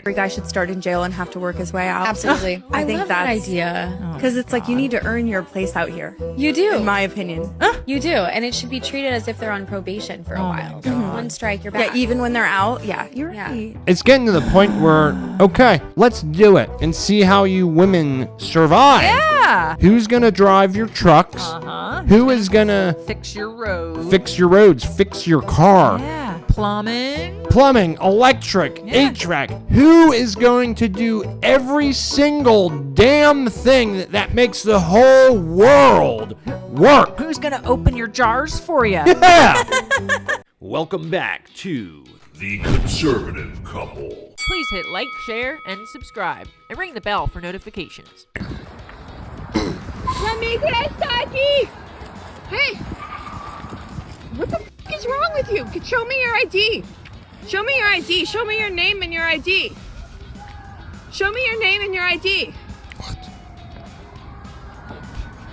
Every guy should start in jail and have to work his way out. Absolutely. I think love that's that idea. because it's like you need to earn your place out here. You do. In my opinion. You do. And it should be treated as if they're on probation for a while. One strike, you're back. Yeah, even when they're out. Yeah, you're right. It's getting to the point where, okay, let's do it and see how you women survive. Yeah. Who's going to drive your trucks? Who is going to Fix your road. fix your roads, fix your car? Yeah. Plumbing. Plumbing, electric, Yeah. HVAC. Who is going to do every single damn thing that makes the whole world work? Who's gonna open your jars for you? Yeah. Welcome back to The Conservative Couple. Please hit like, share, and subscribe, and ring the bell for notifications. Hey! What the f is wrong with you? Show me your ID. Show me your ID. Show me your name and your ID. Show me your name and your ID.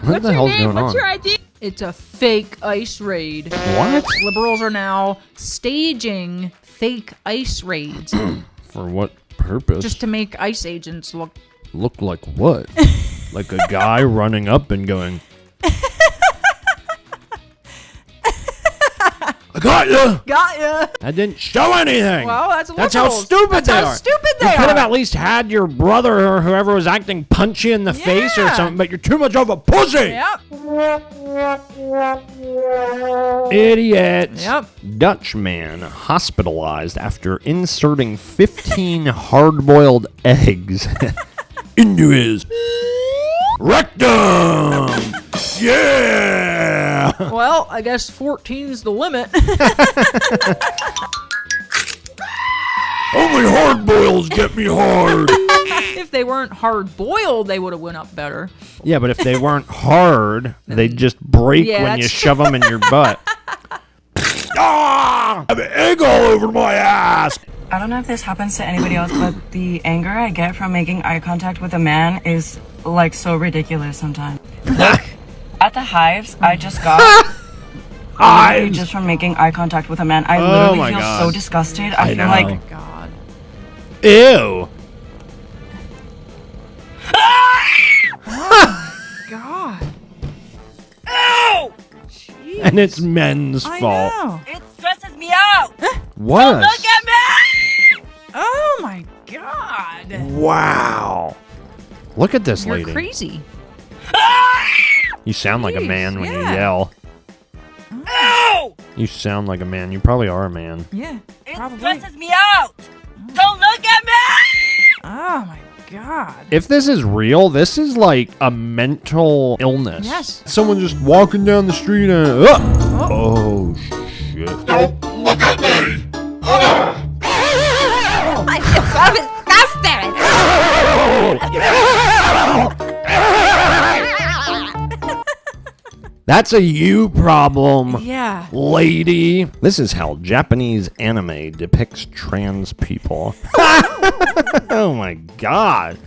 What the hell's going What's on? your ID? It's a fake ICE raid. What? Liberals are now staging fake ICE raids For what purpose? just to make ICE agents look. Look like what? Like a guy running up and going, I got you. Got ya. That didn't show anything. Well, that's how liberals. stupid That's they how are. stupid You they could have are. at least had your brother or whoever was acting punchy in the face or Yeah. something, but you're too much of a pussy. Yep. Idiots. Yep. Dutch man hospitalized after inserting 15 hard-boiled eggs into his rectum. Yeah. Well, I guess 14's the limit. Only hard boils get me hard. If they weren't hard boiled, they would have went up better. Yeah, but if they weren't hard, they'd just break Yeah, when you that's shove them in your butt. Ah! I have an egg all over my ass. I don't know if this happens to anybody else, but the anger I get from making eye contact with a man is like so ridiculous sometimes. Like at the hives, I just got literally just from making eye contact with a man. I literally my feel God. so disgusted. I feel know. like God. Ew. God. And it's men's I fault. know. it stresses me out. What? a Look at me. Oh my God. Wow. Look at this You're lady. crazy. You sound like a Jeez, man when you yeah. yell. Ow! You sound like a man. You probably are a man. Yeah. It Probably. stresses me out. Don't look at me. Oh my God. If this is real, this is like a mental illness. Yes. Someone just walking down the street and oh shit. I feel so disgusted. That's a you problem. Yeah. Lady. This is how Japanese anime depicts trans people. Oh my god.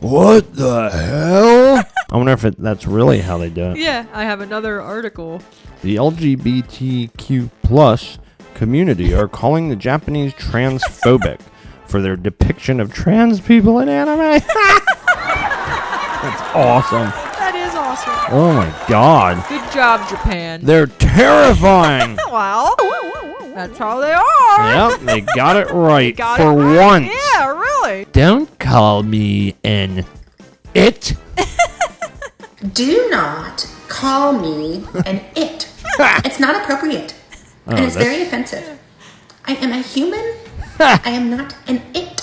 What the hell? I wonder if that's really how they do it. Yeah, I have another article. The LGBTQ plus community are calling the Japanese transphobic for their depiction of trans people in anime. That's awesome. That is awesome. Oh my god. Good job, Japan. They're terrifying. Well, that's how they are. Yep, they got it right Got for it right. once. Yeah, really. Don't call me an it. Do not call me an it. It's not appropriate. And it's very offensive. I am a human. I am not an it.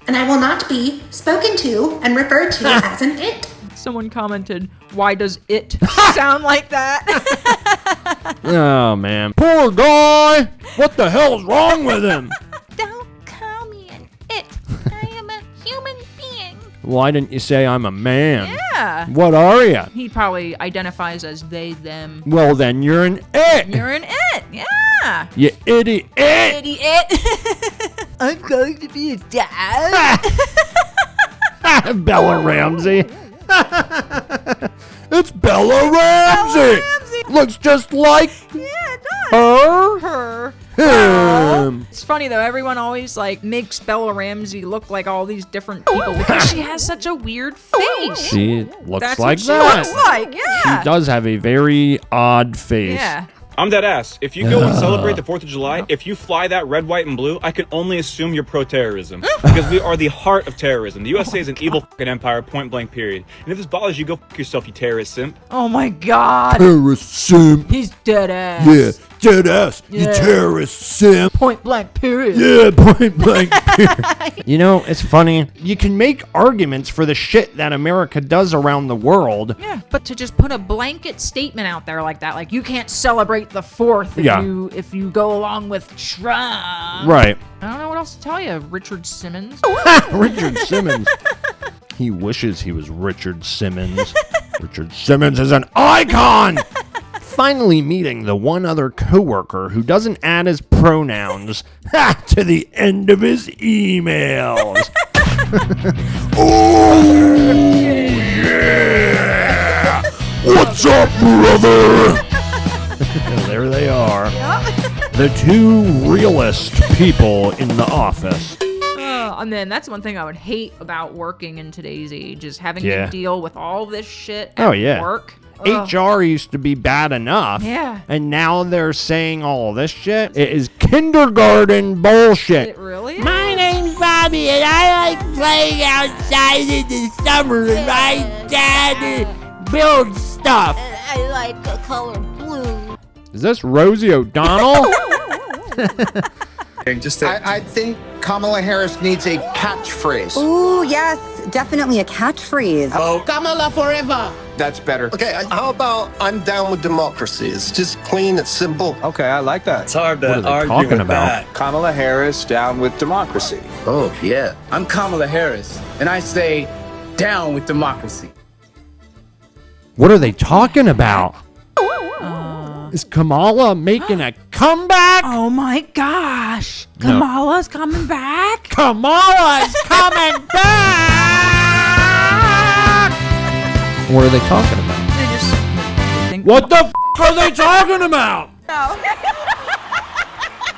And I will not be spoken to and referred to as an it. Someone commented, "Why does it sound like that?" Oh man. Poor guy. What the hell's wrong with him? Don't call me an it. I am a human being. Why didn't you say I'm a man? Yeah. What are you? He probably identifies as they, them. Well, then you're an it. You're an it. Yeah. You idiot. Idiot. I'm going to be a dad. Bella Ramsey. It's Bella Ramsey. Looks just like her. Him. It's funny though, everyone always like makes Bella Ramsey look like all these different people because she has such a weird face. She looks That's like what she that. looks like, yeah. She does have a very odd face. Yeah. I'm dead ass. If you go and celebrate the 4th of July, if you fly that red, white, and blue, I can only assume you're pro-terrorism. Because we are the heart of terrorism. The USA is an evil fucking empire, point blank, period. And if this bothers you, go fuck yourself, you terrorist simp. Oh my god. Terrorist simp. He's dead ass. Yeah, dead ass. Yeah. You terrorist simp. Point blank period. Yeah, point blank. Period. You know, it's funny. You can make arguments for the shit that America does around the world. Yeah, but to just put a blanket statement out there like that, like you can't celebrate the 4th if you go along with Trump. Right. I don't know what else to tell you, Richard Simmons. Richard Simmons. He wishes he was Richard Simmons. Richard Simmons is an icon. Finally meeting the one other coworker who doesn't add his pronouns to the end of his emails. Oh, yeah. What's up, brother? There they are. The two realest people in the office. And then that's one thing I would hate about working in today's age is having Yeah. to deal with all this shit at work. Ugh. HR used to be bad enough. Yeah. And now they're saying all this shit. It is kindergarten bullshit. It really is. My name's Bobby, and I like playing outside in the summer, and my dad builds stuff. I like the color blue. Is this Rosie O'Donnell? I think Kamala Harris needs a catchphrase. Ooh, yes, definitely a catchphrase. Oh, Kamala forever. that's better. Okay, how about I'm down with democracy? It's just clean, it's simple. Okay, I like that. It's hard What are to they argue talking with about? that. Kamala Harris down with democracy. Oh, yeah. I'm Kamala Harris, and I say down with democracy. What are they talking about? Is Kamala making a comeback? Oh my gosh. No. Kamala's coming back? Kamala's coming back! What are they talking about? They think What the f*** are they talking about?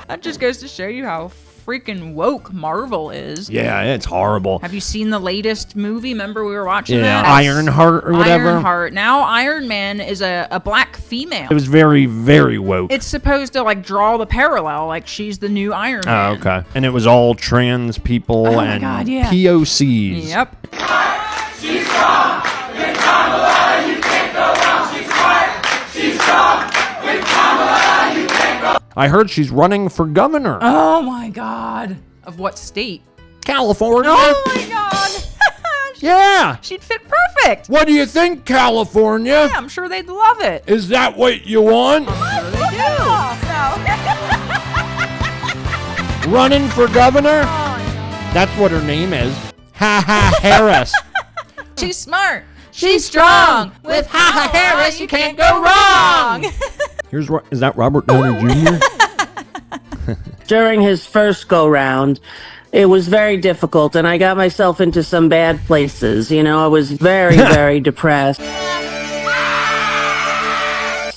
that just goes to show you how freaking woke Marvel is. Yeah, it's horrible. Have you seen the latest movie? Remember we were watching Yeah, that? Ironheart or whatever. Ironheart. Now Iron Man is a black female. It was very, very woke. It's supposed to like draw the parallel, like she's the new Iron Oh, Man. okay. And it was all trans people Oh my and God, yeah. POCs. Yep. She's strong with Kamala, you can't go wrong. She's smart, she's strong with Kamala, you can't go. I heard she's running for governor. Oh my God. Of what state? California. Oh my God. Yeah. She'd fit perfect. What do you think, California? Yeah, I'm sure they'd love it. Is that what you want? I'm sure they do. Running for governor? That's what her name is. Ha ha Harris. She's smart. She's strong. With Ha Harris, you can't go wrong. Is that Robert Downey Jr.? During his first go-round, it was very difficult, and I got myself into some bad places. You know, I was very, very depressed.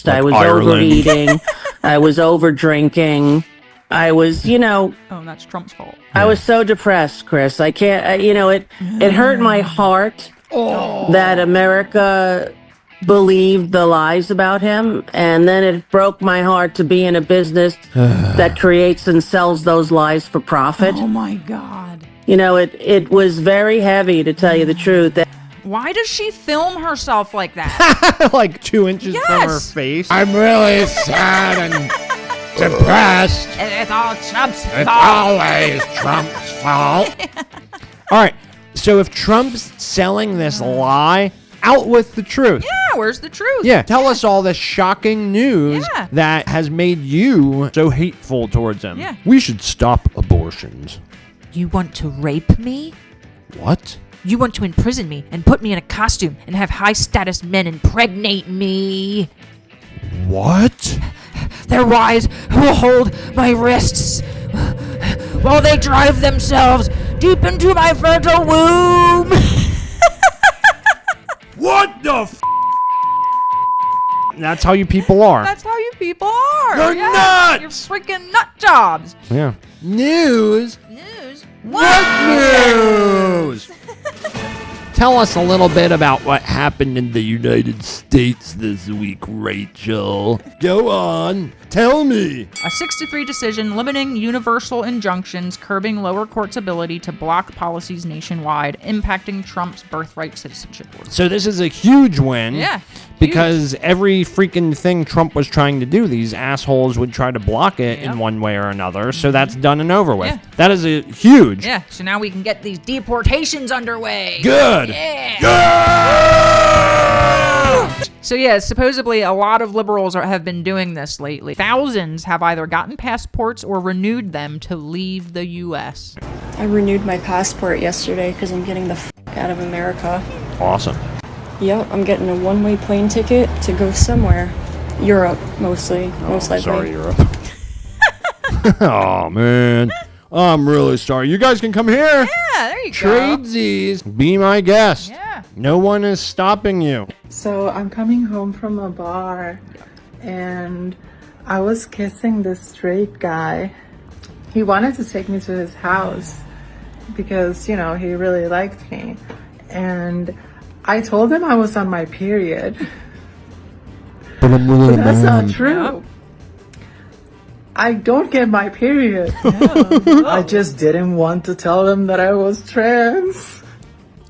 I was Ireland. overeating. I was over-drinking. I was, Oh, that's Trump's fault. I was so depressed, Chris. I can't, it hurt my heart that America believed the lies about him, and then it broke my heart to be in a business that creates and sells those lies for profit. Oh my God. It was very heavy, to tell you the truth. Why does she film herself like that? Like 2 inches from her Yes. face. I'm really sad and depressed. It's all Trump's It's fault. always Trump's fault. All right. So if Trump's selling this lie, out with the truth. Yeah, where's the truth? Yeah, tell us all this shocking news Yeah. that has made you so hateful towards him. Yeah. We should stop abortions. You want to rape me? What? You want to imprison me and put me in a costume and have high-status men impregnate me? What? Their wives who will hold my wrists while they drive themselves deep into my fertile womb. What the f? that's how you people are. That's how you people are. You're nuts! You're freaking nut jobs. Yeah. News? News? What news? Tell us a little bit about what happened in the United States this week, Rachel. Go on. Tell me. A 6-3 decision limiting universal injunctions, curbing lower courts' ability to block policies nationwide, impacting Trump's birthright citizenship order. So this is a huge win. Yeah. Because every freaking thing Trump was trying to do, these assholes would try to block it in one way or another. So that's done and over with. Yeah. That is a huge. Yeah, so now we can get these deportations underway. Good. So yeah, supposedly a lot of liberals have been doing this lately. Thousands have either gotten passports or renewed them to leave the U.S. I renewed my passport yesterday because I'm getting the f*** out of America. Awesome. Yep, I'm getting a one-way plane ticket to go somewhere. Europe, mostly. Most likely. Sorry, Europe. Oh, man. I'm really sorry. You guys can come here. Yeah, there you go. Tradesies. Be my guest. Yeah. No one is stopping you. So I'm coming home from a bar and I was kissing this straight guy. He wanted to take me to his house because, you know, he really liked me. And I told him I was on my period. But I'm really But that's not true. I don't get my period. I just didn't want to tell him that I was trans.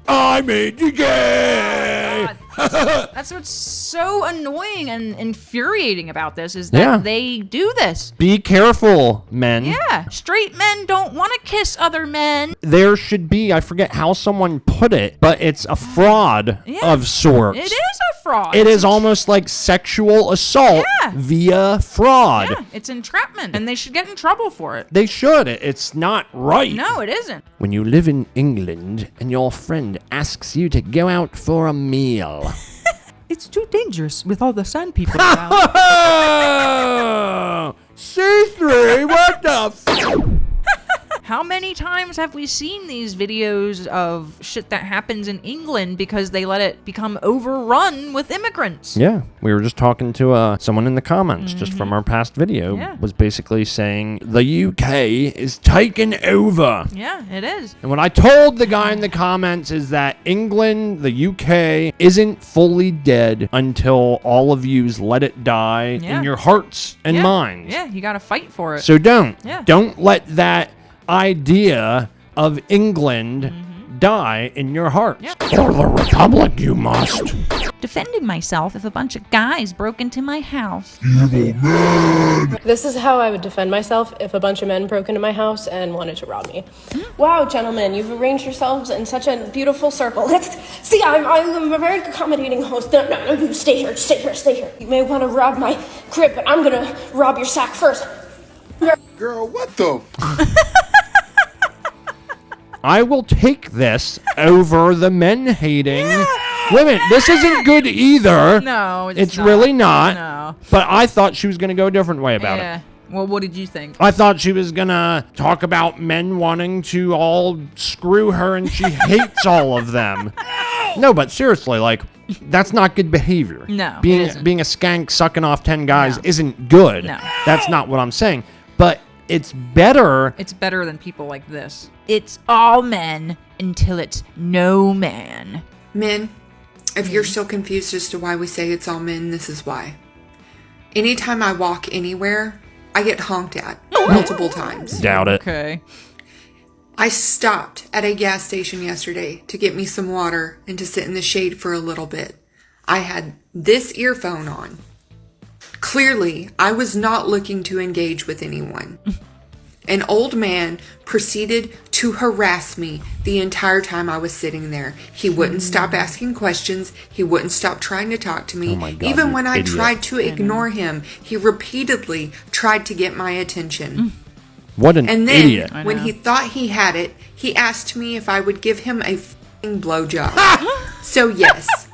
I made you gay. That's what's so annoying and infuriating about this is that they do this. Be careful, men. Yeah, straight men don't want to kiss other men. There should be, I forget how someone put it, but it's a fraud of sorts. It is a fraud. It is almost like sexual assault via fraud. Yeah, it's entrapment, and they should get in trouble for it. They should. It's not right. No, it isn't. When you live in England and your friend asks you to go out for a meal. It's too dangerous with all the sand people around. C3, what the f? How many times have we seen these videos of shit that happens in England because they let it become overrun with immigrants? Yeah, we were just talking to someone in the comments just from our past video was basically saying the UK is taken over. Yeah, it is. And what I told the guy in the comments is that England, the UK, isn't fully dead until all of yous let it die in your hearts and minds. Yeah, you gotta fight for it. So don't. Yeah. Don't let that idea of England die in your heart. For the Republic, you must. Defending myself if a bunch of guys broke into my house. This is how I would defend myself if a bunch of men broke into my house and wanted to rob me. Wow, gentlemen, you've arranged yourselves in such a beautiful circle. See, I'm a very accommodating host. No, you stay here, stay here, stay here. You may want to rob my crib, but I'm gonna rob your sack first. Girl, what the? I will take this over the men-hating women. This isn't good either. No, it's not. really not. No. But I thought she was going to go a different way about it. Well, what did you think? I thought she was going to talk about men wanting to all screw her and she hates all of them. No, but seriously, like, that's not good behavior. No, being it isn't. being a skank sucking off 10 guys isn't good. No. That's not what I'm saying. But it's better. It's better than people like this. It's all men until it's no man. Men, if you're still confused as to why we say it's all men, this is why. Anytime I walk anywhere, I get honked at multiple times. Doubt it. Okay. I stopped at a gas station yesterday to get me some water and to sit in the shade for a little bit. I had this earphone on. Clearly, I was not looking to engage with anyone. An old man proceeded to harass me the entire time I was sitting there. He wouldn't stop asking questions. He wouldn't stop trying to talk to me. Oh my God, Even you when I idiot. tried to ignore him, he repeatedly tried to get my attention. What an And then, idiot. when he thought he had it, he asked me if I would give him a f***ing blowjob. So yes,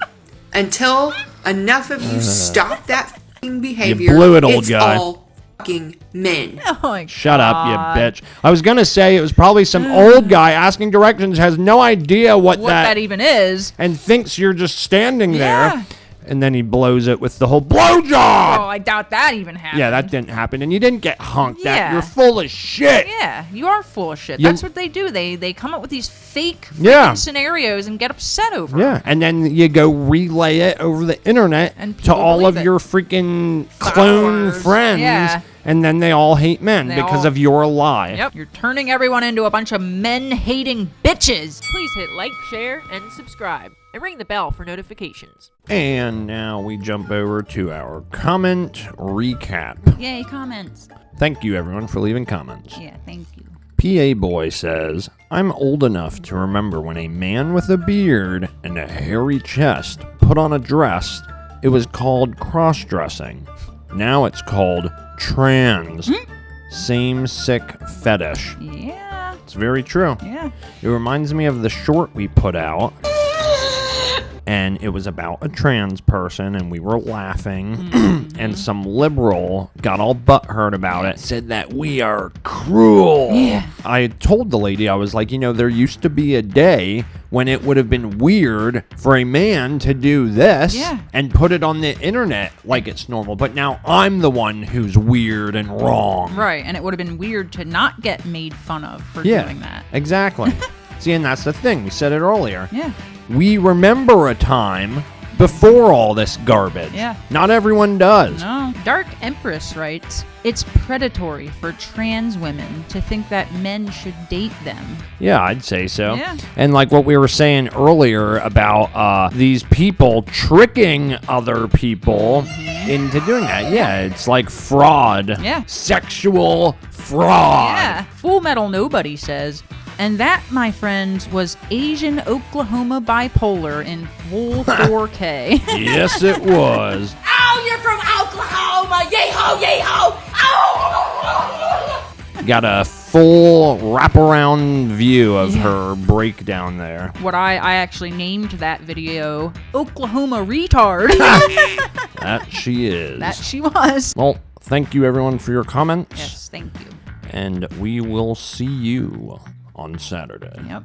until enough of you stop that f***ing behavior, blew it, old it's guy. all f***ing men. Oh my Shut up, you God. bitch. I was going to say it was probably some old guy asking directions, has no idea what What that even is. and thinks you're just standing there. And then he blows it with the whole blowjob. Oh, I doubt that even happened. Yeah, that didn't happen. And you didn't get honked at. Yeah. You're full of shit. Yeah, you are full of shit. You- That's what they do. They come up with these fake Yeah. scenarios and get upset over Yeah, them. and then you go relay it over the internet And to people all of believe it. your freaking clone Followers. friends, Yeah. and then they all hate men They because all- of your lie. Yep, you're turning everyone into a bunch of men-hating bitches. Please hit like, share, and subscribe, and ring the bell for notifications. And now we jump over to our comment recap. Yay, comments. Thank you, everyone, for leaving comments. Yeah, thank you. PA Boy says, I'm old enough to remember when a man with a beard and a hairy chest put on a dress. It was called cross-dressing. Now it's called trans. Same-sick fetish. Yeah. It's very true. Yeah. It reminds me of the short we put out. And it was about a trans person, and we were laughing. And some liberal got all butthurt about it, said that we are cruel. Yeah. I told the lady, I was like, there used to be a day when it would have been weird for a man to do this and put it on the internet like it's normal. But now I'm the one who's weird and wrong. Right, and it would have been weird to not get made fun of for Yeah, doing that. exactly. See, and that's the thing. We said it earlier. Yeah. We remember a time before all this garbage. Yeah. Not everyone does. No. Dark Empress writes, it's predatory for trans women to think that men should date them. Yeah, I'd say so. Yeah. And like what we were saying earlier about these people tricking other people into doing that. Yeah, it's like fraud. Yeah. Sexual fraud. Yeah. Full Metal Nobody says, and that, my friends, was Asian Oklahoma bipolar in full 4K. Yes, it was. Oh, you're from Oklahoma! Yay-ho, yay-ho! Oh! Got a full wraparound view of her breakdown there. What I actually named that video Oklahoma Retard. That she is. That she was. Well, thank you everyone for your comments. Yes, thank you. And we will see you on Saturday. Yep.